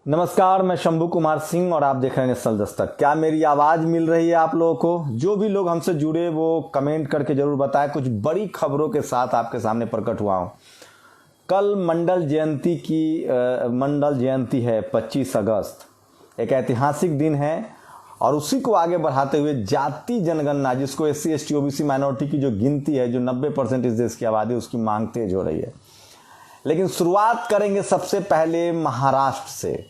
नमस्कार, मैं शंभू कुमार सिंह और आप देख रहे हैं नेशनल दस्तक। क्या मेरी आवाज़ मिल रही है आप लोगों को? जो भी लोग हमसे जुड़े वो कमेंट करके ज़रूर बताएं। कुछ बड़ी खबरों के साथ आपके सामने प्रकट हुआ हूँ। कल मंडल जयंती है 25 अगस्त, एक ऐतिहासिक दिन है और उसी को आगे बढ़ाते हुए जाति जनगणना, जिसको SC ST OBC माइनॉरिटी की जो गिनती है, जो 90% इस देश की आबादी, उसकी मांग तेज हो रही है। लेकिन शुरुआत करेंगे सबसे पहले महाराष्ट्र से,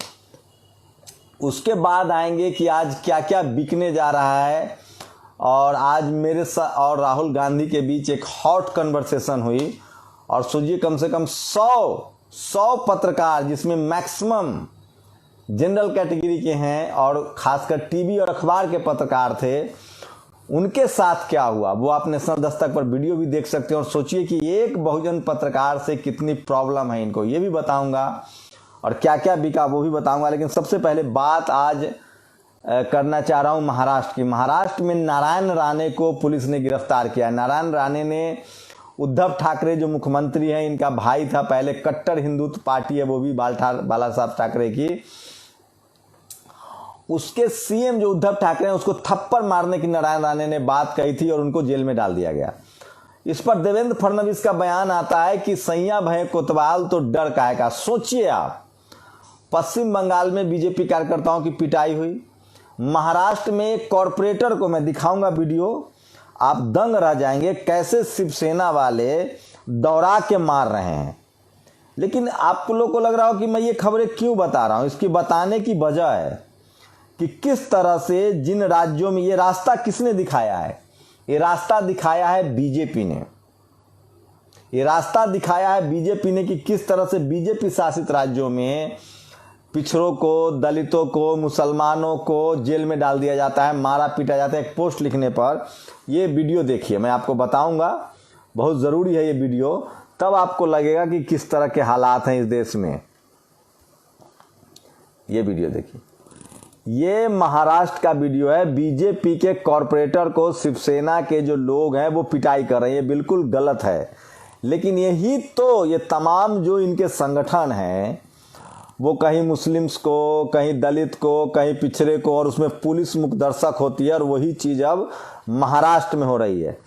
उसके बाद आएंगे कि आज क्या क्या बिकने जा रहा है। और आज मेरे और राहुल गांधी के बीच एक हॉट कन्वर्सेशन हुई और सोचिए कम से कम 100 पत्रकार, जिसमें मैक्सिमम जनरल कैटेगरी के हैं और खासकर टीवी और अखबार के पत्रकार थे, उनके साथ क्या हुआ वो आप नेशनल दस्तक पर वीडियो भी देख सकते हैं। और सोचिए कि एक बहुजन पत्रकार से कितनी प्रॉब्लम है इनको, ये भी बताऊंगा और क्या क्या बिका वो भी बताऊंगा। लेकिन सबसे पहले बात आज करना चाह रहा हूं महाराष्ट्र की। महाराष्ट्र में नारायण राणे को पुलिस ने गिरफ्तार किया। नारायण राणे ने उद्धव ठाकरे जो मुख्यमंत्री हैं, इनका भाई था, पहले कट्टर हिंदुत्व पार्टी है वो भी बाला साहब ठाकरे की, उसके CM जो उद्धव ठाकरे हैं उसको थप्पड़ मारने की नारायण राणे ने बात कही थी और उनको जेल में डाल दिया गया। इस पर देवेंद्र फडणवीस का बयान आता है कि सैया भय कोतवाल तो डर काहे का। सोचिए आप, पश्चिम बंगाल में बीजेपी कार्यकर्ताओं की पिटाई हुई, महाराष्ट्र में एक कॉरपोरेटर को मैं दिखाऊंगा वीडियो, आप दंग रह जाएंगे कैसे शिवसेना वाले दौड़ा के मार रहे हैं। लेकिन आप लोगों को लग रहा हो कि मैं ये खबरें क्यों बता रहा हूं, इसकी बताने की वजह है कि किस तरह से जिन राज्यों में ये रास्ता किसने दिखाया है। ये रास्ता दिखाया है बीजेपी ने। ये रास्ता दिखाया है बीजेपी ने कि किस तरह से बीजेपी शासित राज्यों में पिछड़ों को, दलितों को, मुसलमानों को जेल में डाल दिया जाता है, मारा पीटा जाता है एक पोस्ट लिखने पर। ये वीडियो देखिए, मैं आपको बताऊंगा, बहुत ज़रूरी है ये वीडियो, तब आपको लगेगा कि किस तरह के हालात हैं इस देश में। ये वीडियो देखिए, ये महाराष्ट्र का वीडियो है। बीजेपी के कॉरपोरेटर को शिवसेना के जो लोग हैं वो पिटाई कर रहे हैं, ये बिल्कुल गलत है। लेकिन यही तो ये तमाम जो इनके संगठन हैं, वो कहीं मुस्लिम्स को, कहीं दलित को, कहीं पिछड़े को, और उसमें पुलिस मुख दर्शक होती है। और वही चीज़ अब महाराष्ट्र में हो रही है।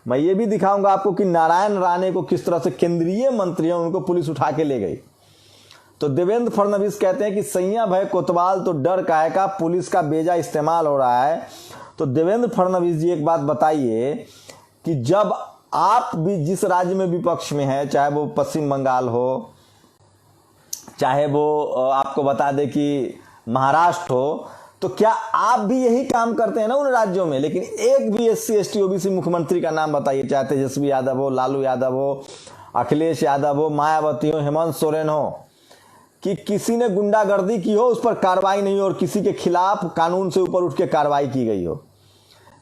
मैं ये भी दिखाऊंगा आपको कि नारायण राणे को किस तरह से केंद्रीय मंत्री हैं उनको पुलिस उठा के ले गई। तो देवेंद्र फडणवीस कहते हैं कि सैया भय कोतवाल तो डर काहे का, पुलिस का बेजा इस्तेमाल हो रहा है। तो देवेंद्र फडणवीस जी एक बात बताइए कि जब आप भी जिस राज्य में विपक्ष में है, चाहे वो पश्चिम बंगाल हो, चाहे वो आपको बता दें कि महाराष्ट्र हो, तो क्या आप भी यही काम करते हैं ना उन राज्यों में? लेकिन एक भी SC ST OBC मुख्यमंत्री का नाम बताइए, चाहे तेजस्वी यादव हो, लालू यादव हो, अखिलेश यादव हो, मायावती हो, हेमंत सोरेन हो, कि किसी ने गुंडागर्दी की हो, उस पर कार्रवाई नहीं हो और किसी के खिलाफ कानून से ऊपर उठ के कार्रवाई की गई हो।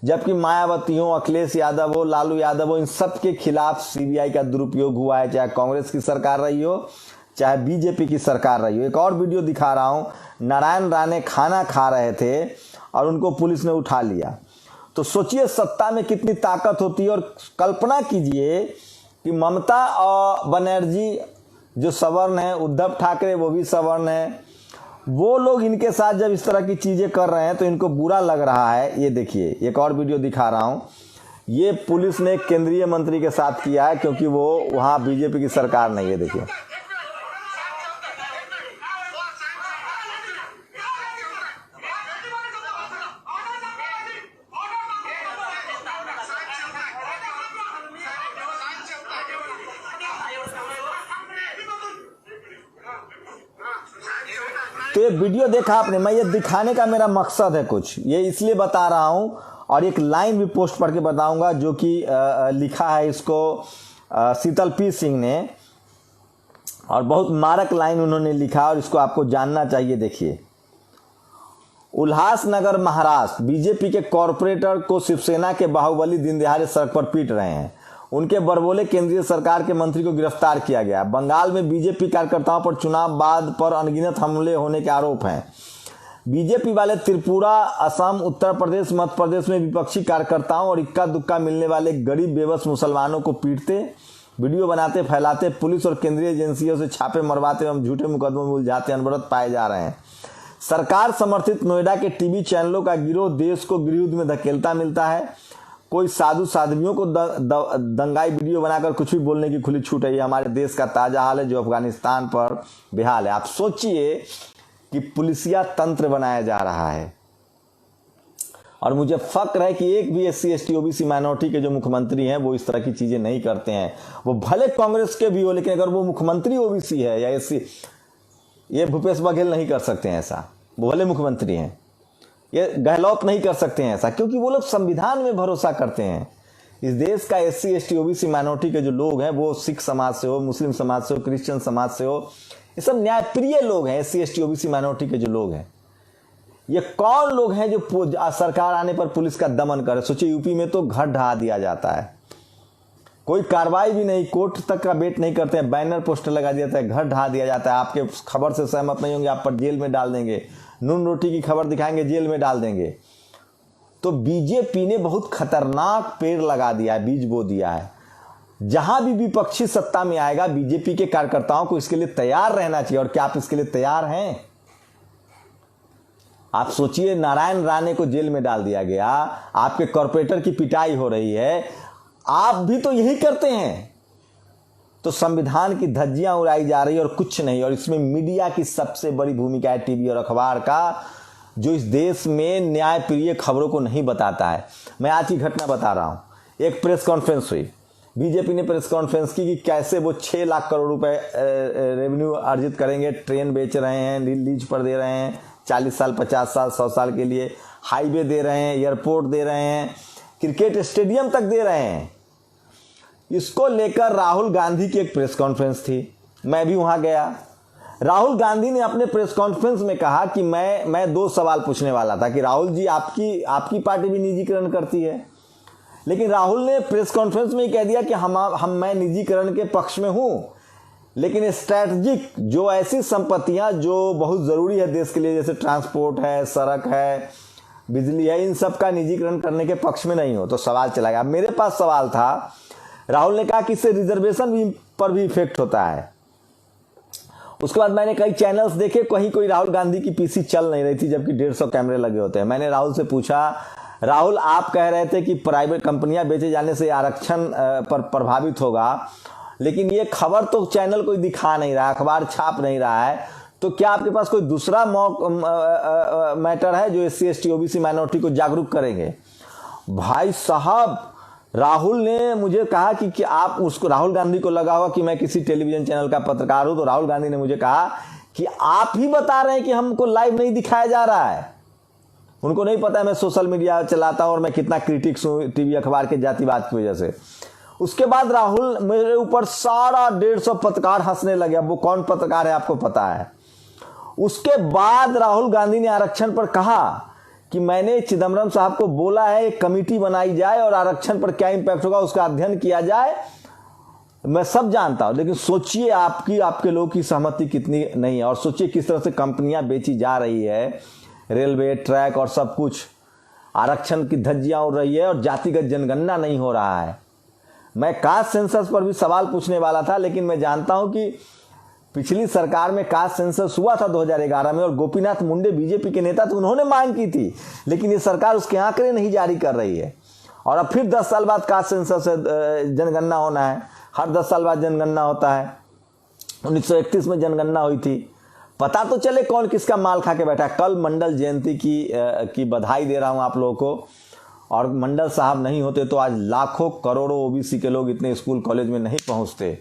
जबकि मायावती हो, अखिलेश यादव हो, लालू यादव हो, इन सब के खिलाफ CBI का दुरुपयोग हुआ है, चाहे कांग्रेस की सरकार रही हो, चाहे बीजेपी की सरकार रही हो। एक और वीडियो दिखा रहा हूं, नारायण राणे खाना खा रहे थे और उनको पुलिस ने उठा लिया। तो सोचिए सत्ता में कितनी ताकत होती है। और कल्पना कीजिए कि ममता बनर्जी जो सवर्ण है, उद्धव ठाकरे वो भी सवर्ण है, वो लोग इनके साथ जब इस तरह की चीजें कर रहे हैं तो इनको बुरा लग रहा है। ये देखिए, एक और वीडियो दिखा रहा हूं, ये पुलिस ने केंद्रीय मंत्री के साथ किया है क्योंकि वो वहां बीजेपी की सरकार नहीं है। देखिए, तो ये वीडियो देखा आपने, मैं ये दिखाने का मेरा मकसद है कुछ, ये इसलिए बता रहा हूं। और एक लाइन भी पोस्ट पढ़ के बताऊंगा जो कि लिखा है इसको शीतल P सिंह ने, और बहुत मारक लाइन उन्होंने लिखा और इसको आपको जानना चाहिए। देखिए, उल्हासनगर महाराष्ट्र, बीजेपी के कॉरपोरेटर को शिवसेना के बाहुबली दिन दहाड़े सड़क पर पीट रहे हैं, उनके बरबोले केंद्रीय सरकार के मंत्री को गिरफ्तार किया गया। बंगाल में बीजेपी कार्यकर्ताओं पर चुनाव बाद पर अनगिनत हमले होने के आरोप हैं। बीजेपी वाले त्रिपुरा, असम, उत्तर प्रदेश, मध्य प्रदेश में विपक्षी कार्यकर्ताओं और इक्का दुक्का मिलने वाले गरीब बेबस मुसलमानों को पीटते वीडियो बनाते फैलाते, पुलिस और केंद्रीय एजेंसियों से छापे मरवाते एवं झूठे मुकदमों में उलझाते अनवरत पाए जा रहे हैं। सरकार समर्थित नोएडा के टीवी चैनलों का गिरोह देश को गृहयुद्ध में धकेलता मिलता है। कोई साधु साध्वियों को दंगाई वीडियो बनाकर कुछ भी बोलने की खुली छूट है। ये हमारे देश का ताजा हाल है जो अफगानिस्तान पर बेहाल है। आप सोचिए कि पुलिसिया तंत्र बनाया जा रहा है, और मुझे फक्र है कि एक भी SC ST OBC माइनॉरिटी के जो मुख्यमंत्री हैं वो इस तरह की चीजें नहीं करते हैं। वो भले कांग्रेस के भी हो, लेकिन अगर वो मुख्यमंत्री OBC है या SC, ये भूपेश बघेल नहीं कर सकते हैं ऐसा। वो भले मुख्यमंत्री हैं, ये गहलोत नहीं कर सकते हैं ऐसा, क्योंकि वो लोग संविधान में भरोसा करते हैं। इस देश का SC ST OBC माइनॉरिटी के जो लोग हैं, वो सिख समाज से हो, मुस्लिम समाज से हो, क्रिश्चियन समाज से हो, ये सब न्यायप्रिय लोग हैं। SC ST OBC माइनॉरिटी के जो लोग हैं, ये कौन लोग हैं जो सरकार आने पर पुलिस का दमन करे। सोचिए, यूपी में तो घर ढहा दिया जाता है, कोई कार्रवाई भी नहीं, कोर्ट तक का वेट नहीं करते हैं, बैनर पोस्टर लगा दिया जाता है, घर ढहा दिया जाता है। आपके खबर से सहमत नहीं होंगे, आप पर जेल में डाल देंगे, नून रोटी की खबर दिखाएंगे, जेल में डाल देंगे। तो बीजेपी ने बहुत खतरनाक पेड़ लगा दिया है, बीज बो दिया है। जहां भी विपक्षी सत्ता में आएगा, बीजेपी के कार्यकर्ताओं को इसके लिए तैयार रहना चाहिए। और क्या आप इसके लिए तैयार हैं? आप सोचिए, नारायण राणे को जेल में डाल दिया गया, आपके कॉर्पोरेटर की पिटाई हो रही है, आप भी तो यही करते हैं। तो संविधान की धज्जियां उड़ाई जा रही है और कुछ नहीं। और इसमें मीडिया की सबसे बड़ी भूमिका है, टीवी और अखबार का, जो इस देश में न्यायप्रिय खबरों को नहीं बताता है। मैं आज की घटना बता रहा हूं। एक प्रेस कॉन्फ्रेंस हुई, बीजेपी ने प्रेस कॉन्फ्रेंस की कि कैसे वो 6 लाख करोड़ रुपए रेवेन्यू अर्जित करेंगे। ट्रेन बेच रहे हैं, लीज पर दे रहे हैं, 40 साल, 50 साल, 100 साल के लिए, हाईवे दे रहे हैं, एयरपोर्ट दे रहे हैं, क्रिकेट स्टेडियम तक दे रहे हैं। इसको लेकर राहुल गांधी की एक प्रेस कॉन्फ्रेंस थी, मैं भी वहां गया। राहुल गांधी ने अपने प्रेस कॉन्फ्रेंस में कहा कि मैं 2 सवाल पूछने वाला था कि राहुल जी, आपकी पार्टी भी निजीकरण करती है। लेकिन राहुल ने प्रेस कॉन्फ्रेंस में ही कह दिया कि मैं निजीकरण के पक्ष में हूं, लेकिन स्ट्रैटेजिक जो ऐसी संपत्तियां जो बहुत जरूरी है देश के लिए, जैसे ट्रांसपोर्ट है, सड़क है, बिजली है, इन सब का निजीकरण करने के पक्ष में नहीं हो। तो सवाल चला गया। मेरे पास सवाल था, राहुल ने कहा कि इससे रिजर्वेशन पर भी इफेक्ट होता है। उसके बाद मैंने कई चैनल्स देखे, कहीं कोई राहुल गांधी की पीसी चल नहीं रही थी, जबकि 150 कैमरे लगे होते हैं। मैंने राहुल से पूछा, राहुल आप कह रहे थे कि प्राइवेट कंपनियां बेचे जाने से आरक्षण पर प्रभावित होगा, लेकिन ये खबर तो चैनल कोई दिखा नहीं रहा, अखबार छाप नहीं रहा है, तो क्या आपके पास कोई दूसरा मैटर है जो SC ST OBC माइनॉरिटी को जागरूक करेंगे? भाई साहब, राहुल ने मुझे कहा कि आप उसको, राहुल गांधी को लगा होगा कि मैं किसी टेलीविजन चैनल का पत्रकार हूं, तो राहुल गांधी ने मुझे कहा कि आप ही बता रहे हैं कि हमको लाइव नहीं दिखाया जा रहा है। उनको नहीं पता है मैं सोशल मीडिया चलाता हूं और मैं कितना क्रिटिक्स हूं टीवी अखबार के जातिवाद की वजह से। उसके बाद राहुल मेरे ऊपर सारा 150 पत्रकार हंसने लगे। अब वो कौन पत्रकार है आपको पता है। उसके बाद राहुल गांधी ने आरक्षण पर कहा कि मैंने चिदम्बरम साहब को बोला है एक कमेटी बनाई जाए और आरक्षण पर क्या इंपैक्ट होगा उसका अध्ययन किया जाए। मैं सब जानता हूं, लेकिन सोचिए आपके लोगों की सहमति कितनी नहीं है। और सोचिए किस तरह से कंपनियां बेची जा रही है, रेलवे, ट्रैक और सब कुछ। आरक्षण की धज्जियां उड़ रही है और जातिगत जनगणना नहीं हो रहा है। मैं कास्ट सेंसस पर भी सवाल पूछने वाला था, लेकिन मैं जानता हूं कि पिछली सरकार में कास्ट सेंसस हुआ था 2011 में, और गोपीनाथ मुंडे बीजेपी के नेता थे, उन्होंने मांग की थी, लेकिन ये सरकार उसके आंकड़े नहीं जारी कर रही है। और अब फिर 10 साल बाद कास्ट सेंसस जनगणना होना है। हर 10 साल बाद जनगणना होता है। 1931 में जनगणना हुई थी। पता तो चले कौन किसका माल खा के बैठा। कल मंडल जयंती की बधाई दे रहा हूं आप लोगों को। और मंडल साहब नहीं होते तो आज लाखों करोड़ों ओबीसी के लोग इतने स्कूल कॉलेज में नहीं पहुंचते।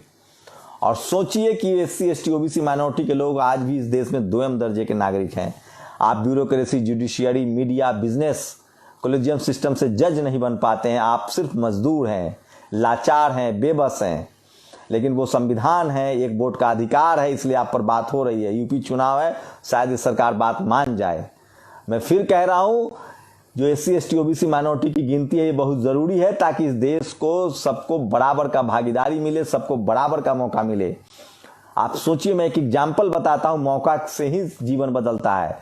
और सोचिए कि SC ST OBC माइनॉरिटी के लोग आज भी इस देश में 2म दर्जे के नागरिक हैं। आप bureaucracy, judiciary, media, business, collegium system से जज नहीं बन पाते हैं। आप सिर्फ मजदूर हैं, लाचार हैं, बेबस हैं। लेकिन वो संविधान है, एक वोट का अधिकार है, इसलिए आप पर बात हो रही है। यूपी चुनाव है, शायद ये सरकार बात मान जाए। मैं फिर कह रहा हूं, जो SC ST OBC माइनॉरिटी की गिनती है ये बहुत जरूरी है, ताकि इस देश को सबको बराबर का भागीदारी मिले, सबको बराबर का मौका मिले। आप सोचिए, मैं एक एग्जाम्पल बताता हूं, मौका से ही जीवन बदलता है।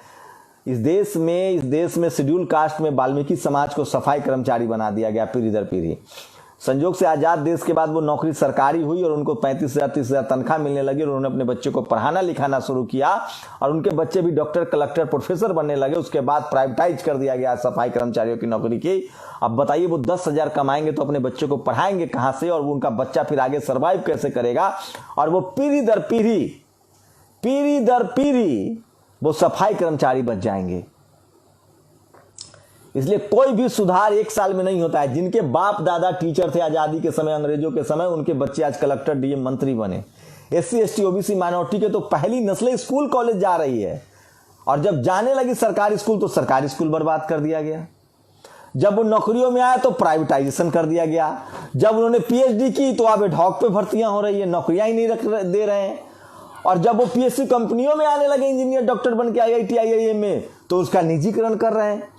इस देश में शेड्यूल कास्ट में वाल्मीकि समाज को सफाई कर्मचारी बना दिया गया पीढ़ी दर पीढ़ी। संजोग से आज़ाद देश के बाद वो नौकरी सरकारी हुई और उनको 35,000 30,000 तनख्वाह मिलने लगी और उन्होंने अपने बच्चे को पढ़ाना लिखाना शुरू किया और उनके बच्चे भी डॉक्टर, कलेक्टर, प्रोफेसर बनने लगे। उसके बाद प्राइवेटाइज कर दिया गया सफाई कर्मचारियों की नौकरी की। अब बताइए वो 10,000 कमाएंगे तो अपने बच्चे को पढ़ाएंगे कहाँ से, और वो उनका बच्चा फिर आगे सर्वाइव कैसे करेगा, और वो पीढ़ी दर पीढ़ी वो सफाई कर्मचारी बच जाएंगे। इसलिए कोई भी सुधार एक साल में नहीं होता है। जिनके बाप दादा टीचर थे आजादी के समय, अंग्रेजों के समय, उनके बच्चे आज कलेक्टर, डीएम, मंत्री बने। एससी एसटी ओबीसी माइनॉरिटी के तो पहली नस्लें स्कूल कॉलेज जा रही है, और जब जाने लगी सरकारी स्कूल तो सरकारी स्कूल बर्बाद कर दिया गया। जब वो नौकरियों में आया तो प्राइवेटाइजेशन कर दिया गया। जब उन्होंने पीएचडी की तो अब एडहॉक पे भर्तियां हो रही है, नौकरियां ही नहीं दे रहे हैं। और जब वो पीएससी कंपनियों में आने लगे इंजीनियर डॉक्टर बन के आईआईटी आईआईएम में, तो उसका निजीकरण कर रहे हैं,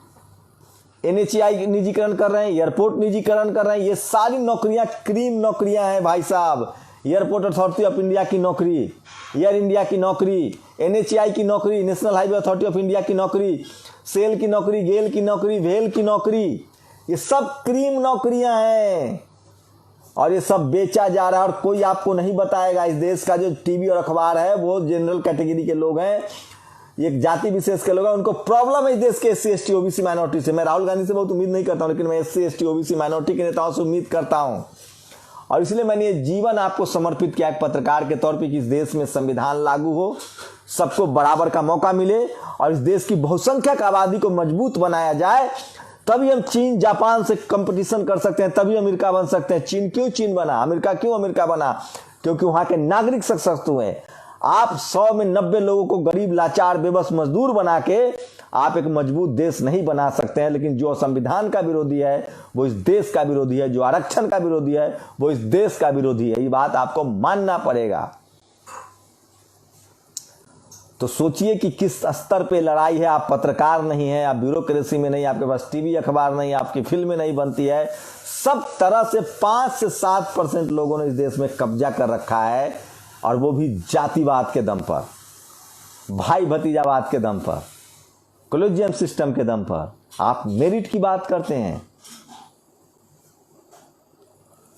एनएचएआई निजीकरण कर रहे हैं, एयरपोर्ट निजीकरण कर रहे हैं। ये सारी नौकरियां क्रीम नौकरियां हैं भाई साहब। एयरपोर्ट अथॉरिटी ऑफ इंडिया की नौकरी, एयर इंडिया की नौकरी, एनएचएआई की नौकरी, national highway authority of India की नौकरी, सेल की नौकरी, गेल की नौकरी, वेल की नौकरी, ये सब क्रीम नौकरियां हैं और ये सब बेचा जा रहा है। और कोई आपको नहीं बताएगा। इस देश का जो टीवी और अखबार है वो जनरल कैटेगरी के लोग हैं, एक जाति विशेष के लोग हैं। उनको प्रॉब्लम है इस देश के एससी एसटी ओबीसी माइनॉरिटी से। मैं राहुल गांधी से बहुत उम्मीद नहीं करता हूं, लेकिन मैं एससी एसटी ओबीसी माइनॉरिटी के नेताओं से उम्मीद करता हूं। और इसलिए मैंने ये जीवन आपको समर्पित किया एक पत्रकार के तौर पे कि इस देश में संविधान लागू हो, सबको बराबर का मौका मिले और इस देश की बहुसंख्यक आबादी को मजबूत बनाया जाए। तभी हम चीन जापान से कंपटीशन कर सकते हैं, तभी अमेरिका बन सकते हैं। चीन क्यों चीन बना, अमेरिका क्यों अमेरिका बना? क्योंकि वहां के नागरिक सशक्त हुए। आप 100 में 90 लोगों को गरीब, लाचार, बेबस मजदूर बना के आप एक मजबूत देश नहीं बना सकते हैं। लेकिन जो संविधान का विरोधी है वो इस देश का विरोधी है, जो आरक्षण का विरोधी है वो इस देश का विरोधी है। ये बात आपको मानना पड़ेगा। तो सोचिए कि किस स्तर पे लड़ाई है। आप पत्रकार नहीं है, आप ब्यूरोक्रेसी में नहीं, आपके पास टीवी अखबार नहीं, आपकी फिल्में नहीं बनती है। सब तरह से 5 से 7% लोगों ने इस देश में कब्जा कर रखा है, और वो भी जातिवाद के दम पर, भाई भतीजावाद के दम पर, कॉलेजियम सिस्टम के दम पर। आप मेरिट की बात करते हैं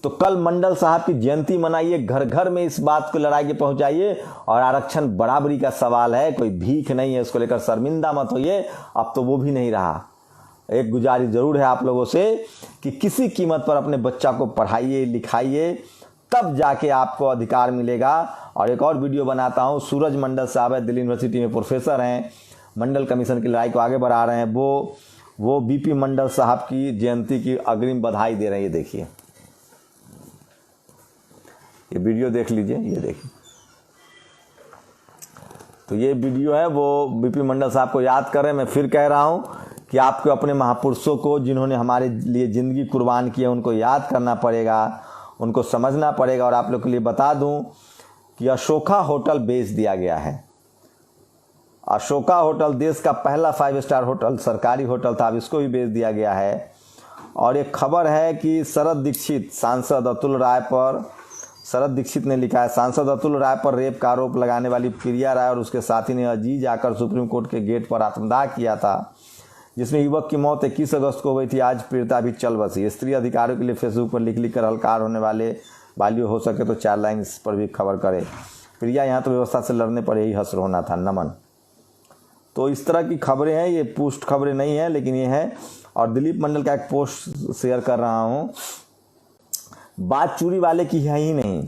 तो कल मंडल साहब की जयंती मनाइए, घर घर में इस बात को लड़ाई के पहुंचाइए। और आरक्षण बराबरी का सवाल है, कोई भीख नहीं है, उसको लेकर शर्मिंदा मत होइए। अब तो वो भी नहीं रहा। एक गुजारिश जरूर है आप लोगों से कि किसी कीमत पर अपने बच्चा को पढ़ाइए लिखाइए, तब जाके आपको अधिकार मिलेगा। और एक और वीडियो बनाता हूं, सूरज मंडल साहब है, दिल्ली यूनिवर्सिटी में प्रोफेसर हैं, मंडल कमीशन की लड़ाई को आगे बढ़ा रहे हैं। वो बीपी मंडल साहब की जयंती की अग्रिम बधाई दे रहे हैं। ये देखिए, ये वीडियो देख लीजिए, ये देखिए। तो ये वीडियो है, वो बीपी मंडल साहब को याद कर रहे हैं। मैं फिर कह रहा हूं कि आपको अपने महापुरुषों को, जिन्होंने हमारे लिए ज़िंदगी कुर्बान की है, उनको याद करना पड़ेगा, उनको समझना पड़ेगा। और आप लोग के लिए बता दूं कि अशोका होटल बेच दिया गया है। अशोका होटल देश का पहला 5 स्टार होटल, सरकारी होटल था, अब इसको भी बेच दिया गया है। और एक खबर है कि शरद दीक्षित, सांसद अतुल राय पर, शरद दीक्षित ने लिखा है, सांसद अतुल राय पर रेप का आरोप लगाने वाली प्रिया राय और उसके साथी ने अजीज आकर सुप्रीम कोर्ट के गेट पर आत्मदाह किया था, जिसमें युवक की मौत 21 अगस्त को हुई थी। आज पीड़िता भी चल बसी। स्त्री अधिकारों के लिए फेसबुक पर लिख कर हलकार होने वाली हो सके तो 4 लाइन इस पर भी खबर करे। प्रिया, यहाँ तो व्यवस्था से लड़ने पर यही हश्र होना था, नमन। तो इस तरह की खबरें हैं, ये पोस्ट खबरें नहीं है, लेकिन ये है। और दिलीप मंडल का एक पोस्ट शेयर कर रहा हूँ। बात चूड़ी वाले की है ही नहीं।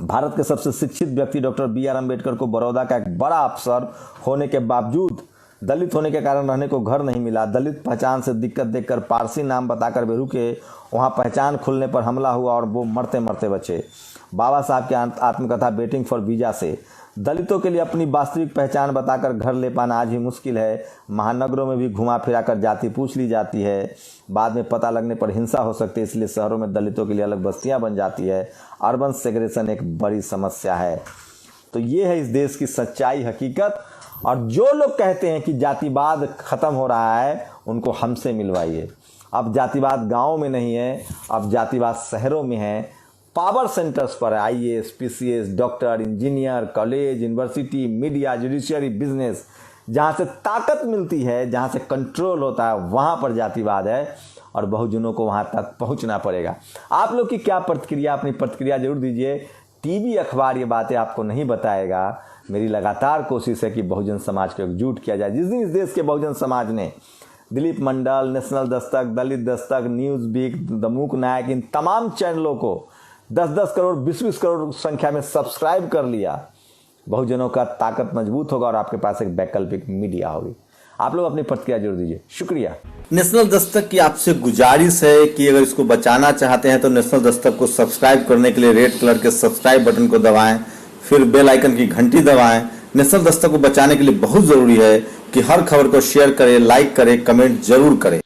भारत के सबसे शिक्षित व्यक्ति डॉक्टर BR अम्बेडकर को बड़ौदा का एक बड़ा अफसर होने के बावजूद दलित होने के कारण रहने को घर नहीं मिला। दलित पहचान से दिक्कत देखकर पारसी नाम बताकर वे रुके, वहाँ पहचान खुलने पर हमला हुआ और वो मरते मरते बचे। बाबा साहब की आत्मकथा बेटिंग फॉर वीजा से दलितों के लिए अपनी वास्तविक पहचान बताकर घर ले पाना आज ही मुश्किल है। महानगरों में भी घुमा फिरा कर जाति पूछ ली जाती है, बाद में पता लगने पर हिंसा हो सकती है, इसलिए शहरों में दलितों के लिए अलग बस्तियां बन जाती है। अर्बन सेग्रेगेशन एक बड़ी समस्या है। तो ये है इस देश की सच्चाई, हकीकत। और जो लोग कहते हैं कि जातिवाद खत्म हो रहा है, उनको हमसे मिलवाइए। अब जातिवाद गाँव में नहीं है, अब जातिवाद शहरों में है। पावर सेंटर्स पर है, IAS, PCS, doctor, engineer, college, university, media, judiciary, business, जहाँ से ताकत मिलती है, जहाँ से कंट्रोल होता है, वहाँ पर जातिवाद है। और बहुजनों को वहां तक पहुंचना पड़ेगा। आप लोग की क्या प्रतिक्रिया, अपनी प्रतिक्रिया जरूर दीजिए। टीवी अखबार ये बातें आपको नहीं बताएगा। मेरी लगातार कोशिश है कि बहुजन समाज को एकजुट किया जाए। जिस दिन इस देश के बहुजन समाज ने Dilip Mandal, national Dastak, Dalit Dastak, news week, the मूक नायक, इन तमाम चैनलों को 10-10 करोड़ 20-20 करोड़ संख्या में सब्सक्राइब कर लिया, बहुजनों का ताकत मजबूत होगा और आपके पास एक वैकल्पिक मीडिया होगी। आप लोग अपनी प्रतिक्रिया जरूर दीजिए। शुक्रिया। नेशनल दस्तक की आपसे गुजारिश है कि अगर इसको बचाना चाहते हैं तो नेशनल दस्तक को सब्सक्राइब करने के लिए रेड कलर के सब्सक्राइब बटन को दबाएं, फिर बेल आइकन की घंटी दबाएं। नेशनल दस्तक को बचाने के लिए बहुत जरूरी है कि हर खबर को शेयर करें, लाइक करें, कमेंट जरूर करें।